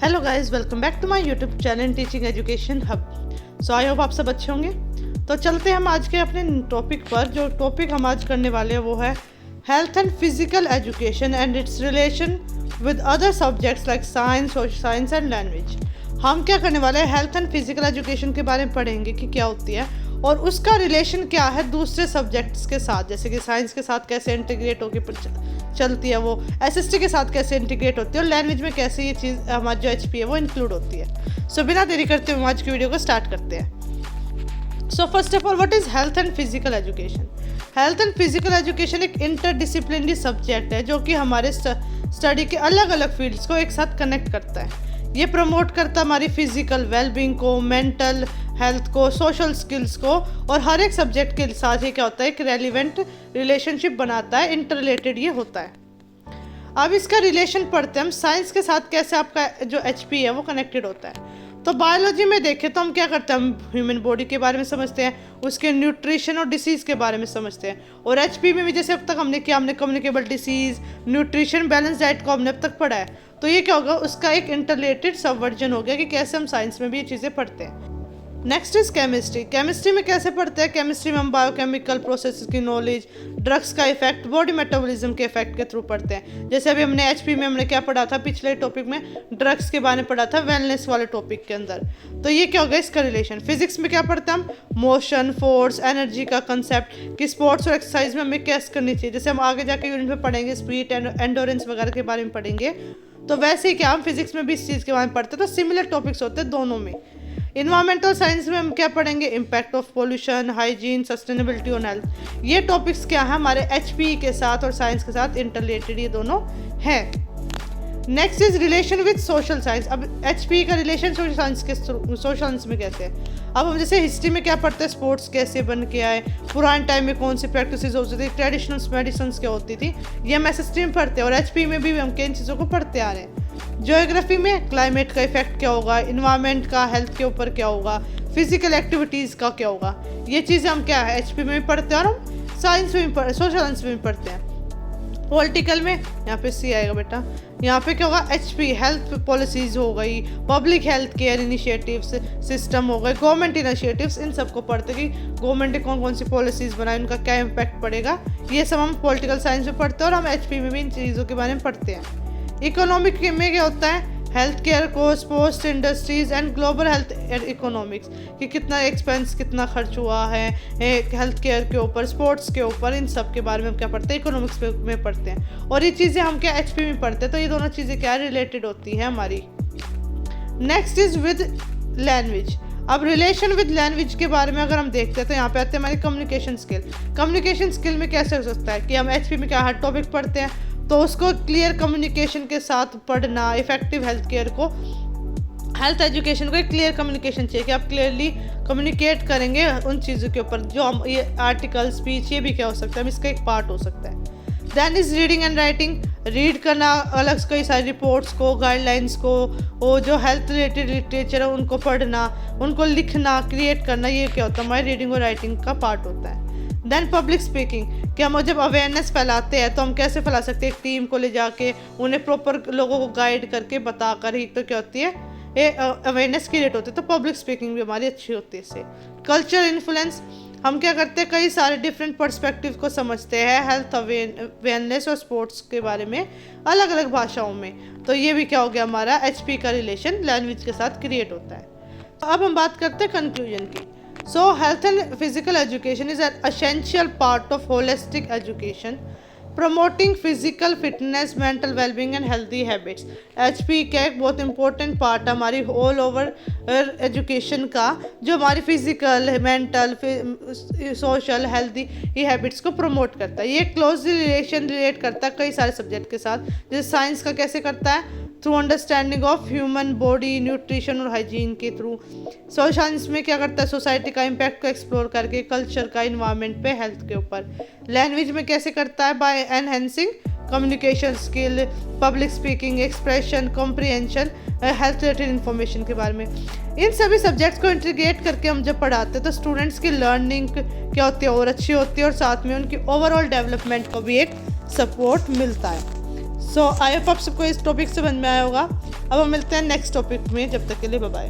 Hello guys, welcome back to my YouTube channel teaching education hub. So I hope आप सब अच्छे होंगे। तो चलते हैं हम आज के अपने टॉपिक पर। जो टॉपिक हम आज करने वाले हैं वो है health and physical education and it's relation with other subjects like science, social science and language. हम क्या करने वाले हैं, हेल्थ एंड फिजिकल एजुकेशन के बारे में पढ़ेंगे कि क्या होती है और उसका रिलेशन क्या है दूसरे सब्जेक्ट्स के साथ, जैसे कि साइंस के साथ कैसे इंटीग्रेट होकर चलती है, वो एसएसटी के साथ कैसे इंटीग्रेट होती है और लैंग्वेज में कैसे ये चीज़ हमारी जो एचपी है वो इंक्लूड होती है। सो बिना देरी करते हुए आज की वीडियो को स्टार्ट करते हैं। So first of all, what is health and physical education? Health and physical education एक इंटरडिसिप्लिनरी सब्जेक्ट है जो कि हमारे स्टडी के अलग अलग फील्ड्स को एक साथ कनेक्ट करता है। ये प्रमोट करता है हमारी फिजिकल वेलबींग को, मेंटल हेल्थ को, सोशल स्किल्स को, और हर एक सब्जेक्ट के साथ ही क्या होता है, एक रेलिवेंट रिलेशनशिप बनाता है, इंटररिलेटेड ये होता है। अब इसका रिलेशन पढ़ते हैं हम साइंस के साथ कैसे आपका जो एचपी है वो कनेक्टेड होता है। तो बायोलॉजी में देखें तो हम क्या करते हैं, हम ह्यूमन बॉडी के बारे में समझते हैं, उसके न्यूट्रिशन और डिसीज़ के बारे में समझते हैं। और एचपी में भी जैसे अब तक हमने communicable disease, nutrition, balance diet को हमने अब तक पढ़ा है। तो ये क्या होगा, उसका एक इंटररिलेटेड सबवर्जन हो गया कि कैसे हम साइंस में भी ये चीज़ें पढ़ते हैं। Next is chemistry. केमिस्ट्री में कैसे पढ़ते हैं, केमिस्ट्री में हम बायोकेमिकल प्रोसेस की नॉलेज, ड्रग्स का इफेक्ट, बॉडी मेटाबॉलिज्म के इफेक्ट के थ्रू पढ़ते हैं। जैसे अभी हमने एचपी में हमने क्या पढ़ा था, पिछले टॉपिक में ड्रग्स के बारे में पढ़ा था, वेलनेस वाले टॉपिक के अंदर। तो ये क्या होगा इसका रिलेशन। फिजिक्स में क्या पढ़ते हैं हम, मोशन, फोर्स, एनर्जी का कंसेप्ट कि स्पोर्ट्स और एक्सरसाइज में हमें कैसे करनी चाहिए। जैसे हम आगे जाके यूनिट में पढ़ेंगे, स्पीड, एंडोरेंस वगैरह के बारे में पढ़ेंगे। तो वैसे ही क्या हम फिजिक्स में भी इस चीज़ के बारे में पढ़ते हैं। तो सिमिलर टॉपिक्स होते हैं दोनों में। इन्वायरमेंटल साइंस में हम क्या पढ़ेंगे, impact of pollution, hygiene, sustainability on health. ये टॉपिक्स क्या है हमारे एचपी के साथ और साइंस के साथ इंटररिलेटेड ये दोनों हैं। Next is relation with social science. अब एचपी का रिलेशन सोशल साइंस में कैसे है। अब हम जैसे हिस्ट्री में क्या पढ़ते हैं, स्पोर्ट्स कैसे बन के आए, पुराने टाइम में कौन सी प्रैक्टिसेस होती थी, ट्रेडिशनल मेडिसिन क्या होती थी, ये हम एसएसटी में पढ़ते हैं। और एचपी में भी हम किन चीज़ों को पढ़ते आ रहे हैं। ज्योग्राफी में क्लाइमेट का इफेक्ट क्या होगा, इन्वायरमेंट का हेल्थ के ऊपर क्या होगा, फिजिकल एक्टिविटीज़ का क्या होगा, ये चीज़ें हम क्या है एचपी में भी पढ़ते हैं और हम साइंस में भी सोशल साइंस में भी पढ़ते हैं। पॉलिटिकल में यहाँ पे सी आएगा बेटा, यहाँ पे क्या होगा, एचपी हेल्थ पॉलिसीज़ हो गई, public health care initiatives system हो गए, गवर्नमेंट इनिशिएटिव्स, इन सबको पढ़ते कि गवर्नमेंट ने कौन कौन सी पॉलिसीज़ बनाई, उनका क्या इम्पैक्ट पड़ेगा। ये सब हम पॉलिटिकल साइंस में पढ़ते हैं और हम एचपी में भी इन चीज़ों के बारे में पढ़ते हैं। इकोनॉमिक में क्या होता है, हेल्थ केयर को, sports industries and global health economics कि कितना एक्सपेंस, कितना खर्च हुआ है हेल्थ केयर के ऊपर, स्पोर्ट्स के ऊपर, इन सब के बारे में हम क्या पढ़ते हैं, इकोनॉमिक्स में पढ़ते हैं। और ये चीज़ें हम क्या एचपी में पढ़ते हैं। तो ये दोनों चीज़ें क्या रिलेटेड होती हैं हमारी। Next is with language. अब रिलेशन विद लैंग्वेज के बारे में अगर हम देखते हैं तो यहाँ पे आते हैं हमारी कम्युनिकेशन स्किल। कम्युनिकेशन स्किल में कैसे हो सकता है कि हम एचपी में क्या हर टॉपिक पढ़ते हैं तो उसको क्लियर कम्युनिकेशन के साथ पढ़ना, इफेक्टिव हेल्थ केयर को, हेल्थ एजुकेशन को एक क्लियर कम्युनिकेशन चाहिए कि आप क्लियरली कम्युनिकेट करेंगे उन चीज़ों के ऊपर। जो हम ये आर्टिकल, स्पीच, ये भी क्या हो सकता है, इसका एक पार्ट हो सकता है। Then is reading and writing. Read करना अलग कई सारी रिपोर्ट्स को, गाइडलाइंस को, वो जो हेल्थ रिलेटेड लिटरेचर है उनको पढ़ना, उनको लिखना, क्रिएट करना, ये क्या होता है हमारी रीडिंग और राइटिंग का पार्ट होता है। देन पब्लिक स्पीकिंग कि हम जब अवेयरनेस फैलाते हैं तो हम कैसे फैला सकते हैं, एक टीम को ले जाके उन्हें प्रॉपर लोगों को गाइड करके बताकर ही तो क्या होती है ये अवेयरनेस क्रिएट होती है। तो पब्लिक स्पीकिंग भी हमारी अच्छी होती है इससे। कल्चर इन्फ्लुएंस, हम क्या करते हैं, कई सारे डिफरेंट पर्सपेक्टिव को समझते हैं हेल्थ अवेयरनेस और स्पोर्ट्स के बारे में अलग अलग भाषाओं में। तो ये भी क्या हो गया हमारा एचपी का रिलेशन लैंग्वेज के साथ क्रिएट होता है। तो अब हम बात करते हैं कंक्लूजन की। So health and physical education is an essential part of holistic education, promoting physical fitness, mental well-being and healthy habits. HP का एक बहुत important part है हमारी all over education का, जो हमारी physical, mental, social, healthy ये habits को promote करता है। ये closely relate करता है कई सारे subject के साथ। जैसे साइंस का कैसे करता है, through understanding of human body, nutrition और हाइजीन के थ्रू। सोशल साइंस में क्या करता है, सोसाइटी का इम्पैक्ट को एक्सप्लोर करके, कल्चर का, इन्वायरमेंट पे, हेल्थ के ऊपर। लैंग्वेज में कैसे करता है, by enhancing communication skill, public speaking, expression, comprehension, health related information के बारे में। इन सभी सब्जेक्ट्स को इंटीग्रेट करके हम जब पढ़ाते हैं तो स्टूडेंट्स की लर्निंग क्या होती है और अच्छी होती है और साथ में उनकी ओवरऑल डेवलपमेंट को भी एक सपोर्ट मिलता है। सो आई होप आप सबको इस टॉपिक से समझ में आया होगा। अब हम मिलते हैं नेक्स्ट टॉपिक में, जब तक के लिए बाय बाय।